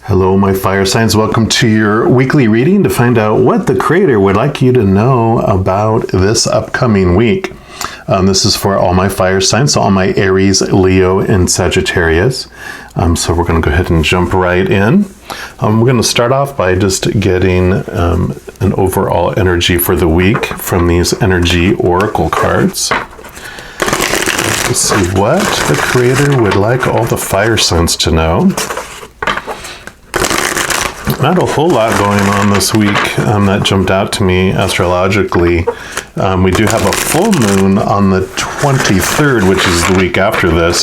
Hello, my fire signs. Welcome to your weekly reading to find out what the Creator would like you to know about this upcoming week. This is for all my fire signs, so all my Aries, Leo, and Sagittarius. So we're going to go ahead and jump right in. We're going to start off by just getting an overall energy for the week from these energy oracle cards. Let's see what the Creator would like all the fire signs to know. Not a whole lot going on this week that jumped out to me astrologically. We do have a full moon on the 23rd, which is the week after this.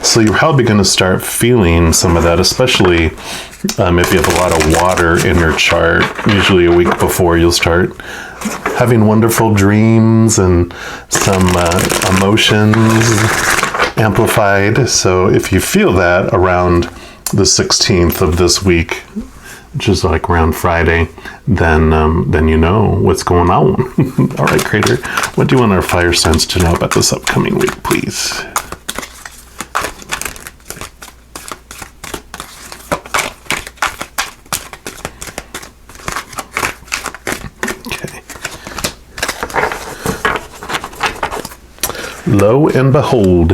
So you're probably going to start feeling some of that, especially if you have a lot of water in your chart. Usually a week before, you'll start having wonderful dreams and some emotions amplified. So if you feel that around the 16th of this week, which is like around Friday, then you know what's going on. All right, Creator, what do you want our fire signs to know about this upcoming week, please? Okay. Lo and behold,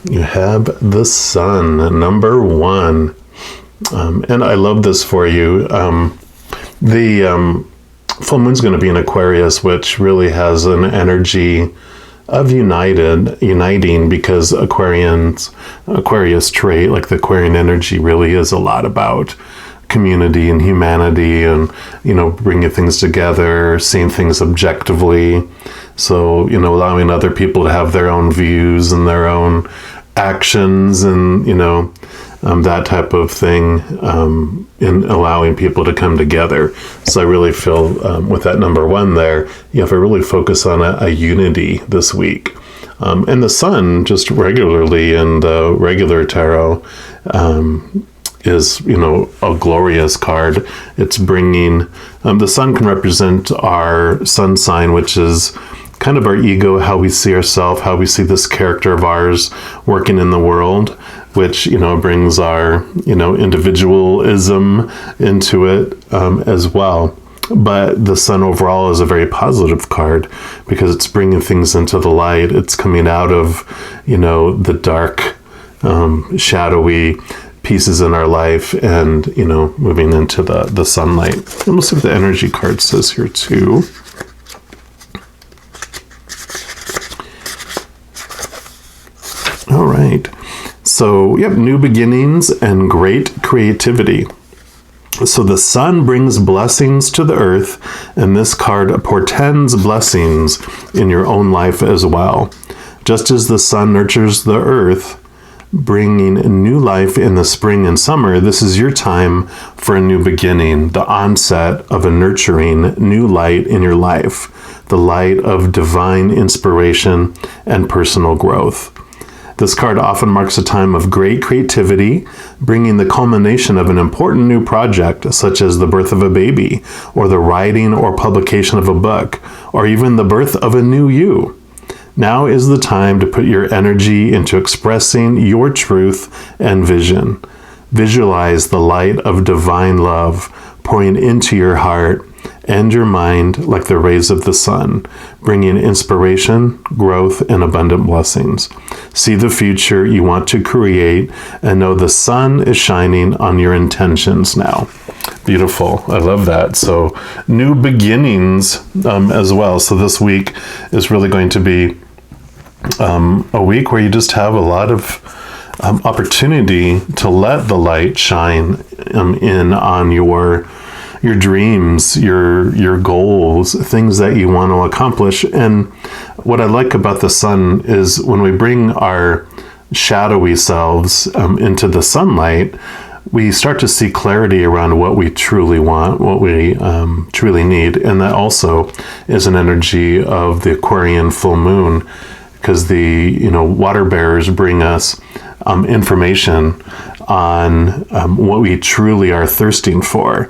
you have the Sun, number 1. And I love this for you. The full moon's going to be in Aquarius, which really has an energy of uniting, because Aquarius trait, like the Aquarian energy, really is a lot about community and humanity and, bringing things together, seeing things objectively. So, allowing other people to have their own views and their own actions and, that type of thing, in allowing people to come together. So I really feel with that number 1 there, you have to really focus on a unity this week. And the Sun, just regularly in the regular tarot, is, a glorious card. It's bringing, the Sun can represent our sun sign, which is kind of our ego, how we see ourselves, how we see this character of ours working in the world, which, brings our, individualism into it as well. But the Sun overall is a very positive card because it's bringing things into the light. It's coming out of, the dark, shadowy pieces in our life and, moving into the sunlight. And we'll see what the energy card says here too. All right. So, new beginnings and great creativity. So the Sun brings blessings to the earth, and this card portends blessings in your own life as well. Just as the Sun nurtures the earth, bringing new life in the spring and summer, this is your time for a new beginning, the onset of a nurturing new light in your life, the light of divine inspiration and personal growth. This card often marks a time of great creativity, bringing the culmination of an important new project, such as the birth of a baby, or the writing or publication of a book, or even the birth of a new you. Now is the time to put your energy into expressing your truth and vision. Visualize the light of divine love pouring into your heart and your mind like the rays of the sun, bringing inspiration, growth, and abundant blessings. See the future you want to create and know the sun is shining on your intentions now. Beautiful. I love that. So new beginnings as well. So this week is really going to be a week where you just have a lot of opportunity to let the light shine in on your dreams, your goals, things that you want to accomplish. And what I like about the Sun is when we bring our shadowy selves into the sunlight, we start to see clarity around what we truly want, what we truly need. And that also is an energy of the Aquarian full moon, because the water bearers bring us information on what we truly are thirsting for.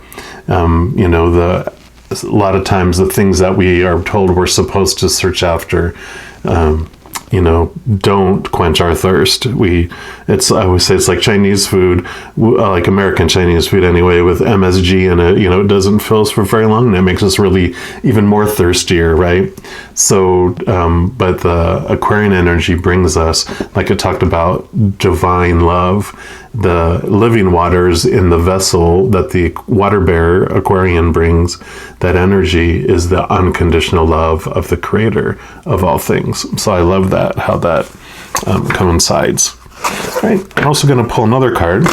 A lot of times the things that we are told we're supposed to search after, don't quench our thirst. I always say it's like Chinese food, like American Chinese food anyway, with MSG in it. It doesn't fill us for very long, and it makes us really even more thirstier, right? So, but the Aquarian energy brings us, like it talked about, divine love. The living waters in the vessel that the water bearer Aquarian brings, that energy is the unconditional love of the creator of all things. So I love that, how that coincides. All right, I'm also going to pull another card.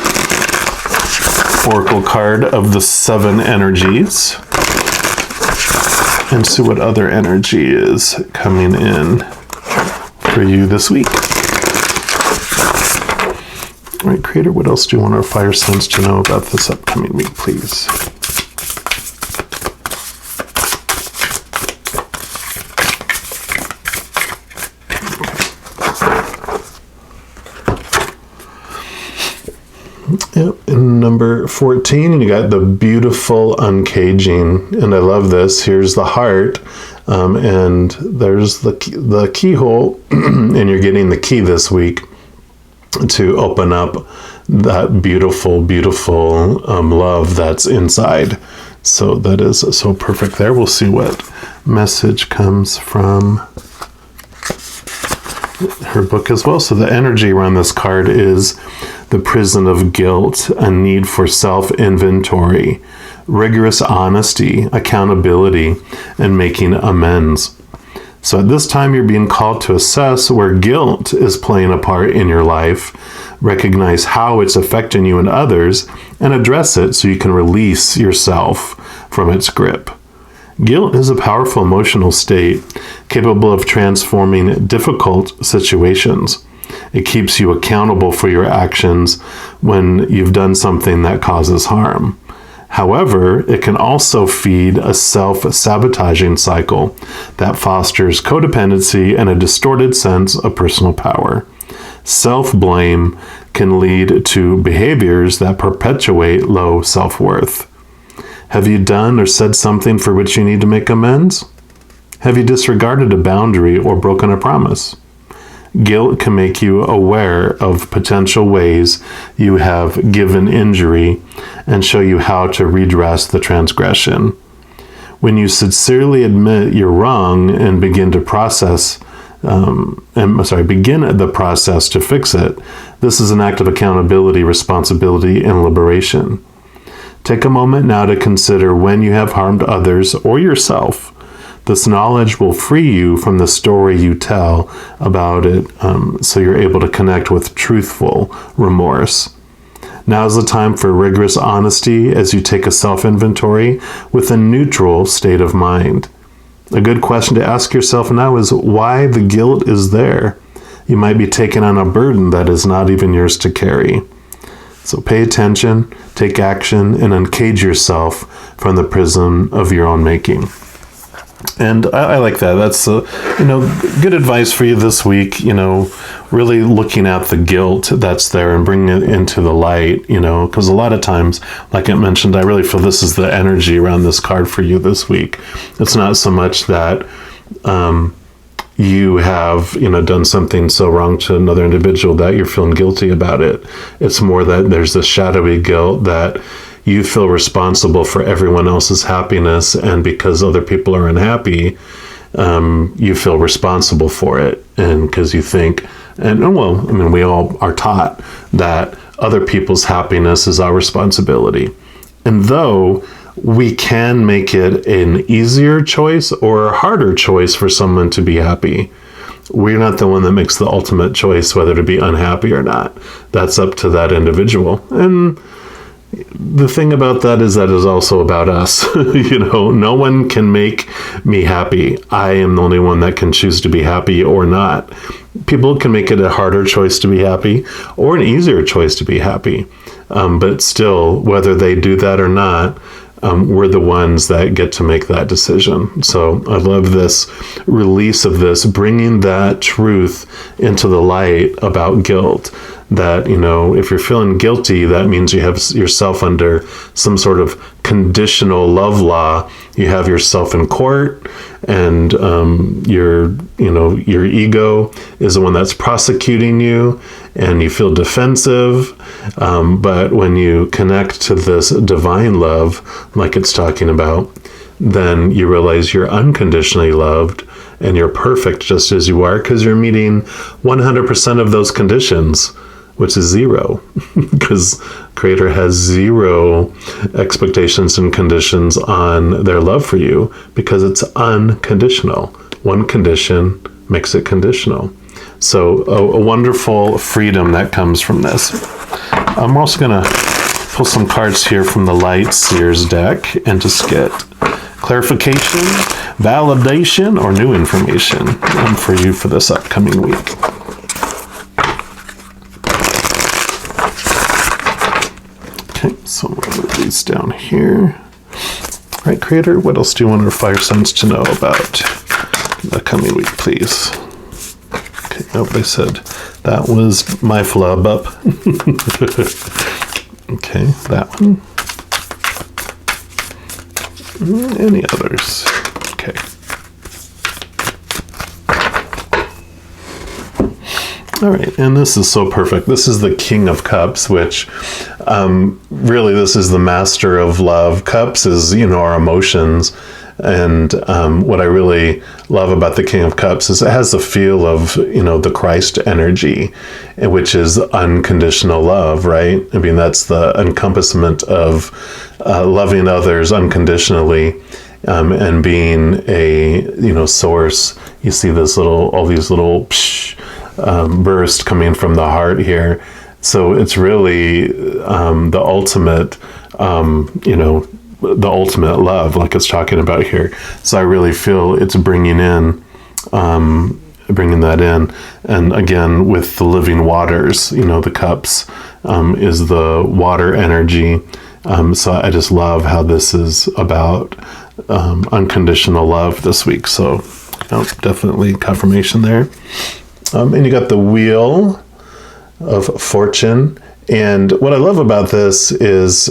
Oracle card of the 7 energies. And see what other energy is coming in for you this week. All right, Creator, what else do you want our fire signs to know about this upcoming week, please? Yep, and number 14, you got the beautiful uncaging, and I love this. Here's the heart, and there's the keyhole, and you're getting the key this week to open up that beautiful, beautiful love that's inside. So that is so perfect there. We'll see what message comes from her book as well. So the energy around this card is the prison of guilt, a need for self-inventory, rigorous honesty, accountability, and making amends. So at this time, you're being called to assess where guilt is playing a part in your life, recognize how it's affecting you and others, and address it so you can release yourself from its grip. Guilt is a powerful emotional state capable of transforming difficult situations. It keeps you accountable for your actions when you've done something that causes harm. However, it can also feed a self-sabotaging cycle that fosters codependency and a distorted sense of personal power. Self-blame can lead to behaviors that perpetuate low self-worth. Have you done or said something for which you need to make amends? Have you disregarded a boundary or broken a promise? Guilt can make you aware of potential ways you have given injury and show you how to redress the transgression. When you sincerely admit you're wrong and begin the process to fix it, this is an act of accountability, responsibility, and liberation. Take a moment now to consider when you have harmed others or yourself. This knowledge will free you from the story you tell about it, so you're able to connect with truthful remorse. Now is the time for rigorous honesty as you take a self-inventory with a neutral state of mind. A good question to ask yourself now is why the guilt is there. You might be taking on a burden that is not even yours to carry. So pay attention, take action, and uncage yourself from the prison of your own making. And I like that. That's good advice for you this week. Really looking at the guilt that's there and bringing it into the light. Because a lot of times, like I mentioned, I really feel this is the energy around this card for you this week. It's not so much that you have done something so wrong to another individual that you're feeling guilty about it. It's more that there's this shadowy guilt that you feel responsible for everyone else's happiness, and because other people are unhappy, you feel responsible for it. And because you think, we all are taught that other people's happiness is our responsibility. And though we can make it an easier choice or a harder choice for someone to be happy, we're not the one that makes the ultimate choice whether to be unhappy or not. That's up to that individual. And the thing about that is also about us. No one can make me happy. I am the only one that can choose to be happy or not. People can make it a harder choice to be happy or an easier choice to be happy. But still, whether they do that or not, we're the ones that get to make that decision. So I love this release of this, bringing that truth into the light about guilt, that, if you're feeling guilty, that means you have yourself under some sort of conditional love law. You have yourself in court, and your ego is the one that's prosecuting you, and you feel defensive. But when you connect to this divine love, like it's talking about, then you realize you're unconditionally loved and you're perfect just as you are, because you're meeting 100% of those conditions, which is zero, because Creator has zero expectations and conditions on their love for you, because it's unconditional. One condition makes it conditional. So a wonderful freedom that comes from this. I'm also going to pull some cards here from the Light Seers deck and just get clarification, validation, or new information for you for this upcoming week. Okay, so I'm going to move these down here. All right, Creator, what else do you want our fire signs to know about the coming week, please? Okay, nope, they said that was my flub up. Okay, that one. Any others? Okay. All right, and this is so perfect. This is the King of Cups, which really this is the master of love. Cups is, our emotions. And what I really love about the King of Cups is it has the feel of, the Christ energy, which is unconditional love, right? I mean, that's the encompassment of loving others unconditionally, and being a, source. You see all these little bursts coming from the heart here. So it's really the ultimate, the ultimate love, like it's talking about here. So I really feel it's bringing that in. And again, with the living waters, the cups is the water energy. So I just love how this is about unconditional love this week. So definitely confirmation there. And you got the Wheel of Fortune. And what I love about this is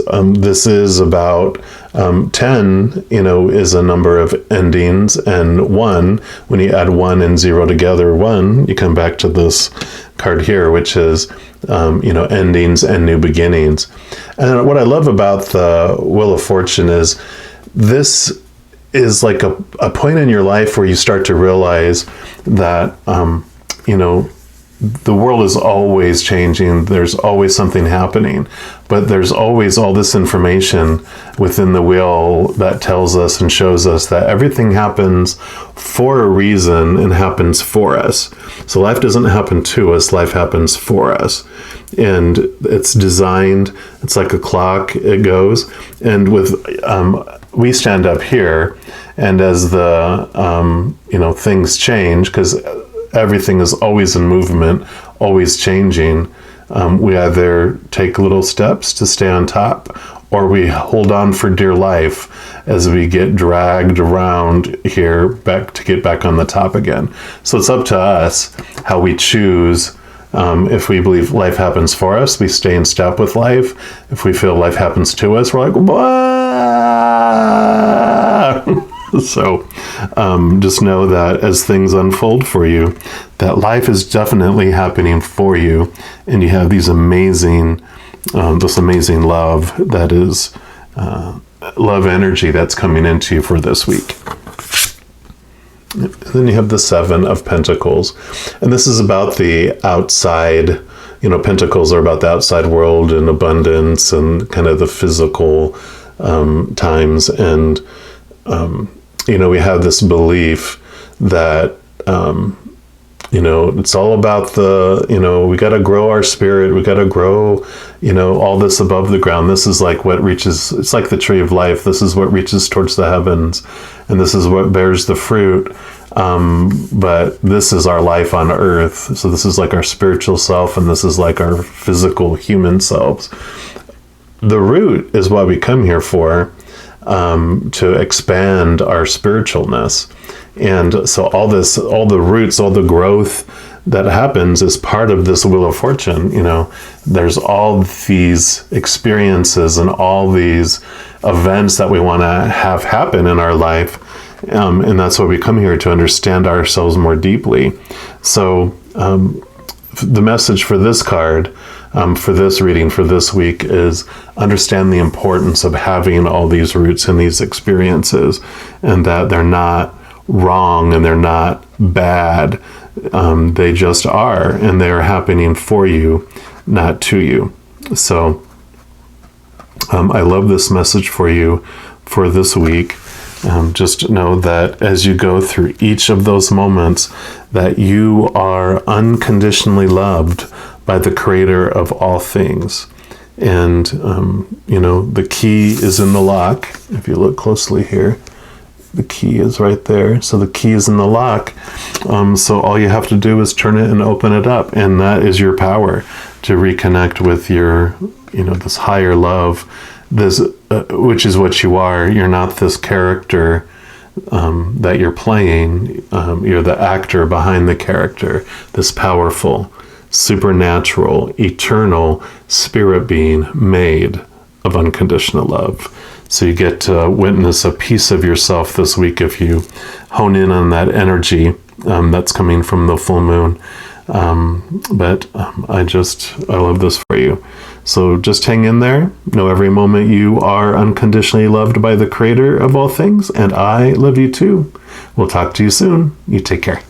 about 10, is a number of endings, and 1, when you add 1 and 0 together, 1, you come back to this card here, which is, endings and new beginnings. And what I love about the Wheel of Fortune is this is like a point in your life where you start to realize that, the world is always changing. There's always something happening, but there's always all this information within the wheel that tells us and shows us that everything happens for a reason and happens for us. So life doesn't happen to us, life happens for us. And it's designed, it's like a clock, it goes. And with, we stand up here, and as the, things change, because everything is always in movement, always changing. We either take little steps to stay on top, or we hold on for dear life as we get dragged around here to get back on the top again. So it's up to us how we choose. If we believe life happens for us, we stay in step with life. If we feel life happens to us, we're like, "Wah!" So just know that as things unfold for you, that life is definitely happening for you, and you have these amazing, this amazing love that is love energy that's coming into you for this week. And then you have the 7 of Pentacles, and this is about the outside. Pentacles are about the outside world and abundance and kind of the physical times, and we have this belief that, it's all about we got to grow our spirit. We got to grow, all this above the ground. This is like what reaches, it's like the tree of life. This is what reaches towards the heavens, and this is what bears the fruit. But this is our life on earth. So this is like our spiritual self, and this is like our physical human selves. The root is what we come here for. To expand our spiritualness. And so all the roots, all the growth that happens is part of this Wheel of Fortune. You know, there's all these experiences and all these events that we want to have happen in our life. And that's why we come here, to understand ourselves more deeply. So the message for this card, for this reading for this week, is understand the importance of having all these roots and these experiences, and that they're not wrong and they're not bad. They just are, and they are happening for you, not to you. So I love this message for you for this week. Just know that as you go through each of those moments, that you are unconditionally loved by the Creator of all things. And, you know, the key is in the lock. If you look closely here, the key is right there. So the key is in the lock. So all you have to do is turn it and open it up. And that is your power to reconnect with your, you know, this higher love, this, which is what you are. You're not this character that you're playing. You're the actor behind the character, this powerful, supernatural, eternal spirit being made of unconditional love. So you get to witness a piece of yourself this week if you hone in on that energy that's coming from the full moon. But I love this for you. So just hang in there. Know every moment you are unconditionally loved by the Creator of all things, and I love you too. We'll talk to you soon. You take care.